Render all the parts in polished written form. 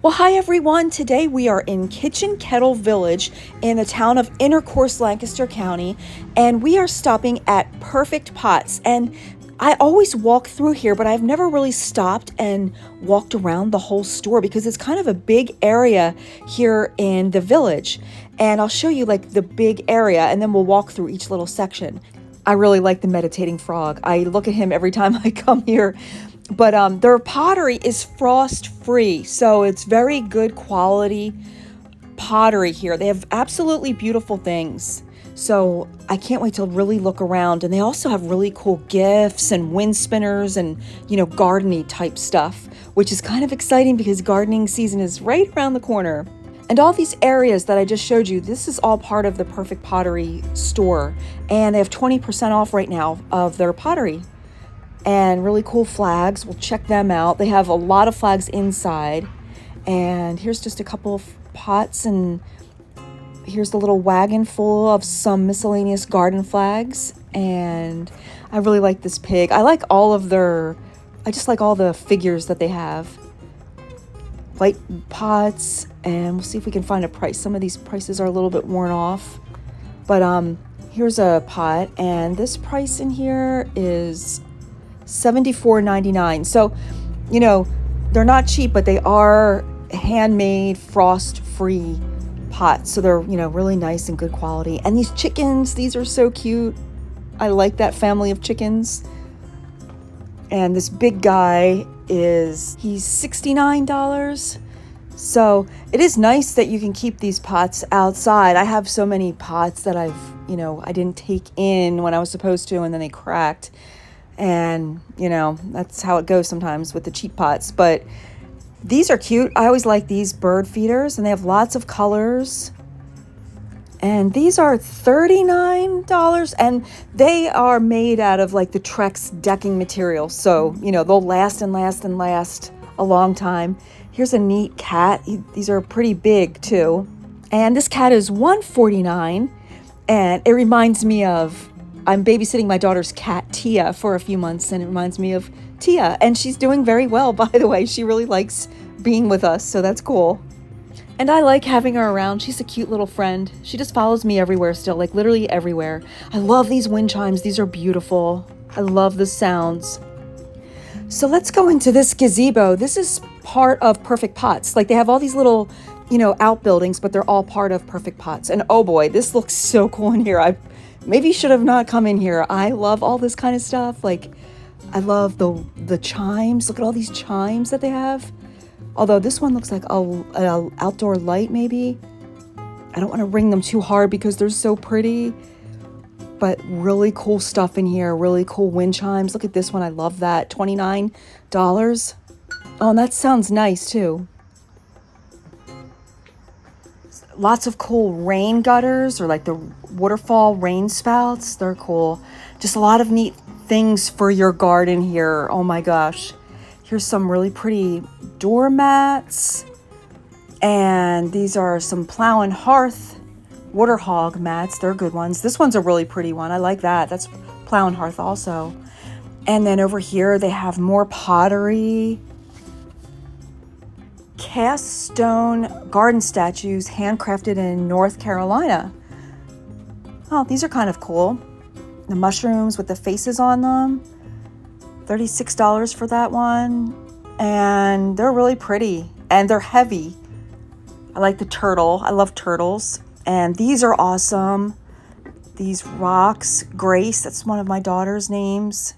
Well, hi everyone. Today we are in Kitchen Kettle Village in the town of Intercourse, Lancaster County, and we are stopping at Perfect Pots. And I always walk through here, but I've never really stopped and walked around the whole store because it's kind of a big area here in the village. And I'll show you like the big area and then we'll walk through each little section. I really like the meditating frog. I look at him every time I come here. But their pottery is frost free, so it's very good quality pottery here. They have absolutely beautiful things. So I can't wait to really look around. And they also have really cool gifts and wind spinners and, gardening type stuff, which is kind of exciting because gardening season is right around the corner. And all these areas that I just showed you, this is all part of the Perfect Pottery store. And they have 20% off right now of their pottery. And really cool flags. We'll check them out. They have a lot of flags inside. And here's just a couple of pots. And here's the little wagon full of some miscellaneous garden flags. And I really like this pig. I just like all the figures that they have. White pots. And we'll see if we can find a price. Some of these prices are a little bit worn off. But here's a pot. And this price in here is $74.99. So, they're not cheap, but they are handmade, frost-free pots. So they're, really nice and good quality. And these chickens, these are so cute. I like that family of chickens. And this big guy he's $69. So it is nice that you can keep these pots outside. I have so many pots that I didn't take in when I was supposed to, and then they cracked. And, that's how it goes sometimes with the cheap pots. But these are cute. I always like these bird feeders, and they have lots of colors. And these are $39, and they are made out of like the Trex decking material. So, they'll last and last and last a long time. Here's a neat cat. These are pretty big too. And this cat is $149, and it reminds me of, I'm babysitting my daughter's cat, Tia, for a few months, and it reminds me of Tia. And she's doing very well, by the way. She really likes being with us, so that's cool. And I like having her around. She's a cute little friend. She just follows me everywhere still, like literally everywhere. I love these wind chimes. These are beautiful. I love the sounds. So let's go into this gazebo. This is part of Perfect Pots. Like they have all these little, outbuildings, but they're all part of Perfect Pots. And oh boy, this looks so cool in here. I maybe should have not come in here. I love all this kind of stuff. Like, I love the chimes. Look at all these chimes that they have. Although this one looks like a outdoor light, maybe. I don't want to ring them too hard because they're so pretty. But really cool stuff in here. Really cool wind chimes. Look at this one. I love that. $29. Oh, and that sounds nice too. Lots of cool rain gutters, or like the waterfall rain spouts. They're cool. Just a lot of neat things for your garden here. Oh my gosh. Here's some really pretty doormats. And these are some plow and hearth water hog mats. They're good ones. This one's a really pretty one. I like that. That's plow and hearth also. And then over here they have more pottery. Cast stone garden statues handcrafted in North Carolina. Oh, these are kind of cool. The mushrooms with the faces on them. $36 for that one. And they're really pretty. And they're heavy. I like the turtle. I love turtles. And these are awesome. These rocks. Grace, that's one of my daughter's names.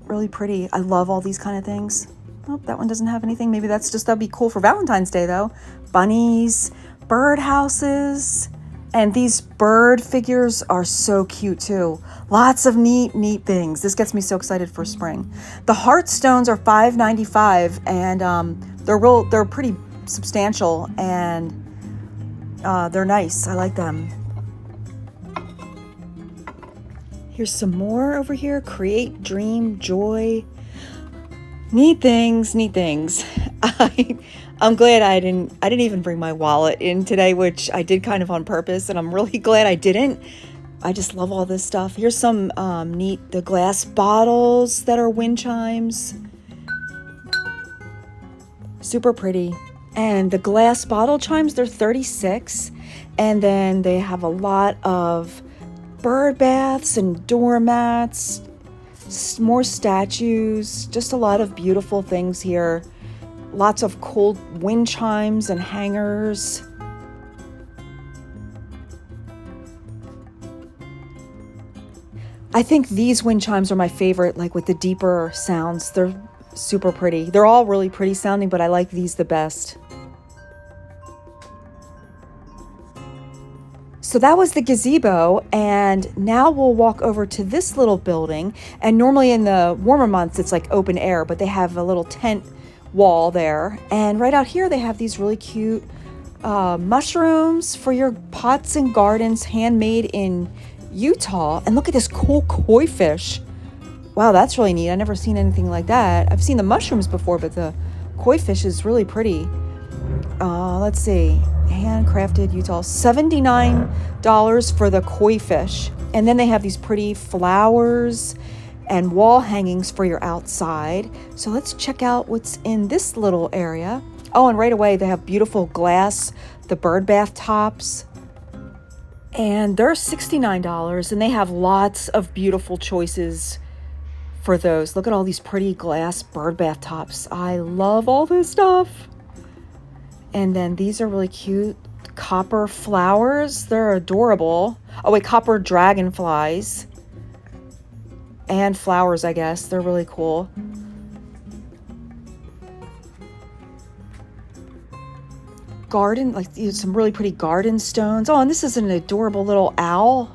Really pretty. I love all these kind of things. Oh, that one doesn't have anything. Maybe that'd be cool for Valentine's Day though. Bunnies, bird houses, and these bird figures are so cute too. Lots of neat things. This gets me so excited for spring. The heart stones are $5.95, and they're pretty substantial, and they're nice. I like them. Here's some more over here. Create, dream, joy. Neat things. I'm glad I didn't even bring my wallet in today, which I did kind of on purpose, and I'm really glad I didn't. I just love all this stuff. Here's some the glass bottles that are wind chimes. Super pretty. And the glass bottle chimes, they're $36. And then they have a lot of bird baths and doormats, more statues, just a lot of beautiful things here. Lots of cold wind chimes and hangers. I think these wind chimes are my favorite, like with the deeper sounds. They're super pretty. They're all really pretty sounding, but I like these the best. So that was the gazebo, and now we'll walk over to this little building. And normally in the warmer months, it's like open air, but they have a little tent wall there. And right out here, they have these really cute mushrooms for your pots and gardens, handmade in Utah. And look at this cool koi fish. Wow, that's really neat. I've never seen anything like that. I've seen the mushrooms before, but the koi fish is really pretty. Let's see. Handcrafted Utah, $79 for the koi fish. And then they have these pretty flowers and wall hangings for your outside. So let's check out what's in this little area. Oh, and right away they have beautiful glass, the bird bath tops. And they're $69, and they have lots of beautiful choices for those. Look at all these pretty glass bird bath tops. I love all this stuff. And then these are really cute copper flowers. They're adorable. Oh wait, copper dragonflies and flowers, I guess. They're really cool. Garden, like some really pretty garden stones. Oh, and this is an adorable little owl.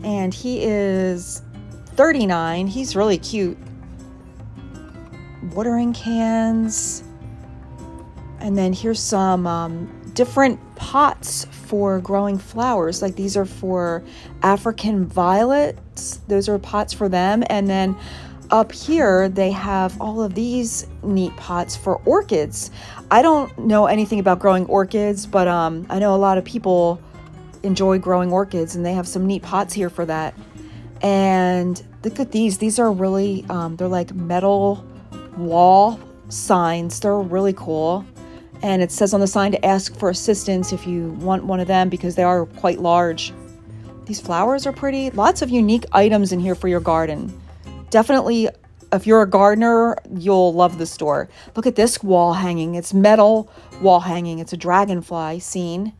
And he is $39. He's really cute. Watering cans. And then here's some different pots for growing flowers. Like these are for African violets. Those are pots for them. And then up here, they have all of these neat pots for orchids. I don't know anything about growing orchids, but I know a lot of people enjoy growing orchids, and they have some neat pots here for that. And look at these. These are really, they're like metal wall signs. They're really cool. And it says on the sign to ask for assistance if you want one of them, because they are quite large. These flowers are pretty. Lots of unique items in here for your garden. Definitely, if you're a gardener, you'll love the store. Look at this wall hanging. It's metal wall hanging. It's a dragonfly scene.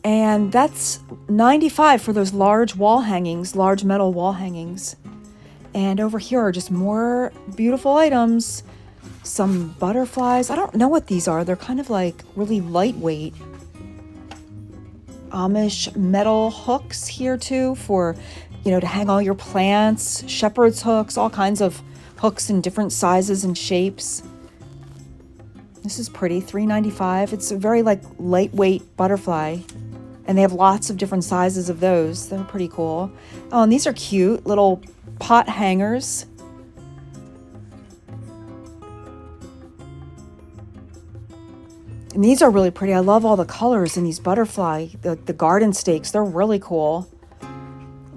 And that's $95 for those large wall hangings, large metal wall hangings. And over here are just more beautiful items. Some butterflies. I don't know what these are. They're kind of like really lightweight. Amish metal hooks here too for, to hang all your plants. Shepherd's hooks, all kinds of hooks in different sizes and shapes. This is pretty, $3.95. It's a very lightweight butterfly. And they have lots of different sizes of those. They're pretty cool. Oh, and these are cute little pot hangers. And these are really pretty. I love all the colors in these butterfly, the garden stakes. They're really cool.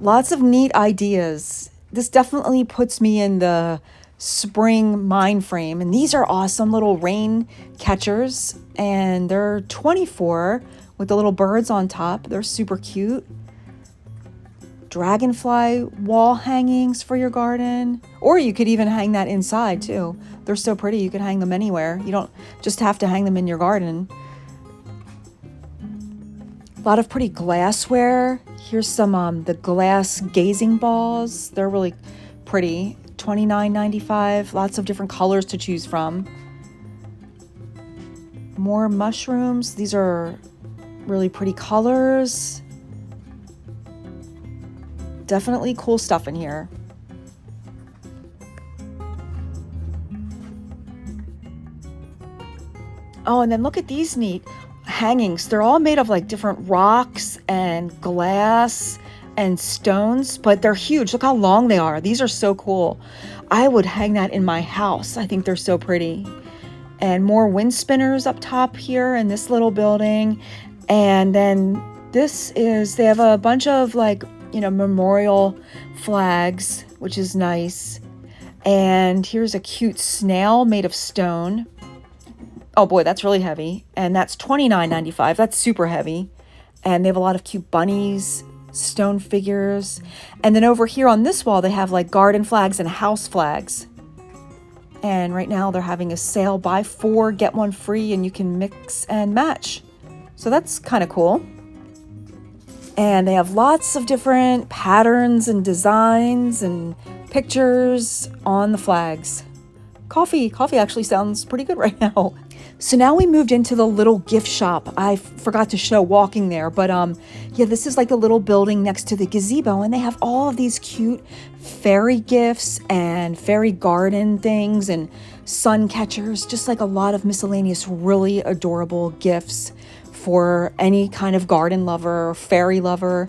Lots of neat ideas. This definitely puts me in the spring mind frame. And these are awesome little rain catchers. And they're $24 with the little birds on top. They're super cute. Dragonfly wall hangings for your garden. Or you could even hang that inside too. They're so pretty, you could hang them anywhere. You don't just have to hang them in your garden. A lot of pretty glassware. Here's some the glass gazing balls. They're really pretty. $29.95. Lots of different colors to choose from. More mushrooms. These are really pretty colors. Definitely cool stuff in here. Oh, and then look at these neat hangings. They're all made of different rocks and glass and stones, but they're huge. Look how long they are. These are so cool. I would hang that in my house. I think they're so pretty. And more wind spinners up top here in this little building. And then they have a bunch of memorial flags, which is nice. And here's a cute snail made of stone. Oh boy, that's really heavy. And that's $29.95. That's super heavy. And they have a lot of cute bunnies, stone figures. And then over here on this wall, they have like garden flags and house flags. And right now they're having a sale, buy 4, get 1 free, and you can mix and match. So that's kind of cool. And they have lots of different patterns and designs and pictures on the flags. Coffee actually sounds pretty good right now. So now we moved into the little gift shop. I forgot to show walking there, but yeah, this is like the little building next to the gazebo, and they have all of these cute fairy gifts and fairy garden things and sun catchers, just like a lot of miscellaneous really adorable gifts for any kind of garden lover or fairy lover.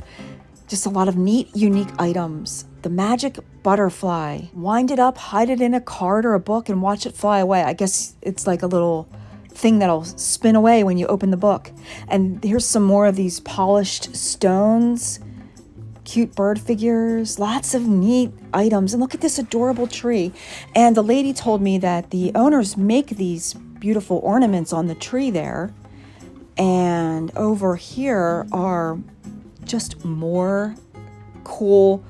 Just a lot of neat, unique items. The magic butterfly. Wind it up, hide it in a card or a book, and watch it fly away. I guess it's like a little thing that'll spin away when you open the book. And here's some more of these polished stones, cute bird figures, lots of neat items. And look at this adorable tree. And the lady told me that the owners make these beautiful ornaments on the tree there. And over here are just more cool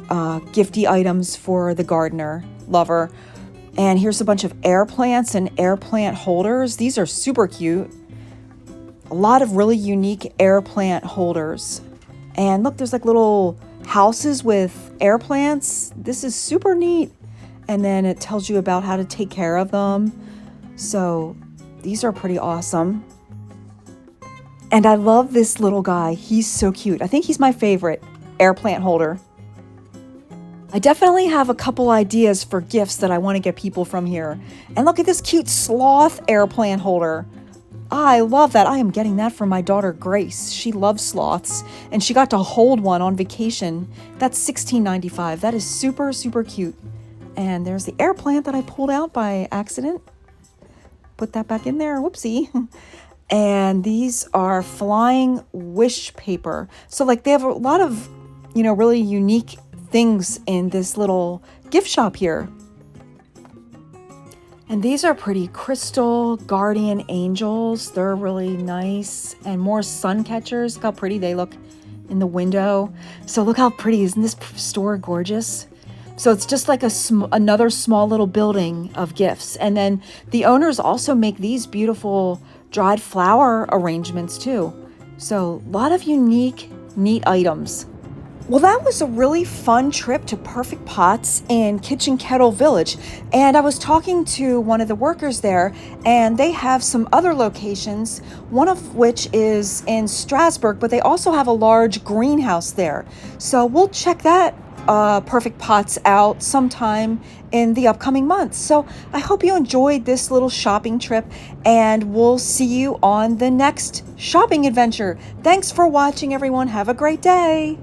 gifty items for the gardener lover. And here's a bunch of air plants and air plant holders. These are super cute. A lot of really unique air plant holders. And look, there's like little houses with air plants. This is super neat. And then it tells you about how to take care of them. So these are pretty awesome. And I love this little guy. He's so cute. I think he's my favorite air plant holder. I definitely have a couple ideas for gifts that I want to get people from here. And look at this cute sloth air plant holder. I love that. I am getting that for my daughter Grace. She loves sloths, and she got to hold one on vacation. That's $16.95. That is super, super cute. And there's the air plant that I pulled out by accident. Put that back in there. Whoopsie. And these are flying wish paper. So like they have a lot of, really unique things in this little gift shop here. And these are pretty crystal guardian angels. They're really nice. And more sun catchers. Look how pretty they look in the window. So look how pretty. Isn't this store gorgeous? So it's just like another small little building of gifts. And then the owners also make these beautiful dried flower arrangements too. So a lot of unique, neat items. Well, that was a really fun trip to Perfect Pots in Kitchen Kettle Village. And I was talking to one of the workers there, and they have some other locations, one of which is in Strasburg, but they also have a large greenhouse there. So we'll check that Perfect Pots out sometime in the upcoming months. So I hope you enjoyed this little shopping trip, and we'll see you on the next shopping adventure. Thanks for watching, everyone. Have a great day.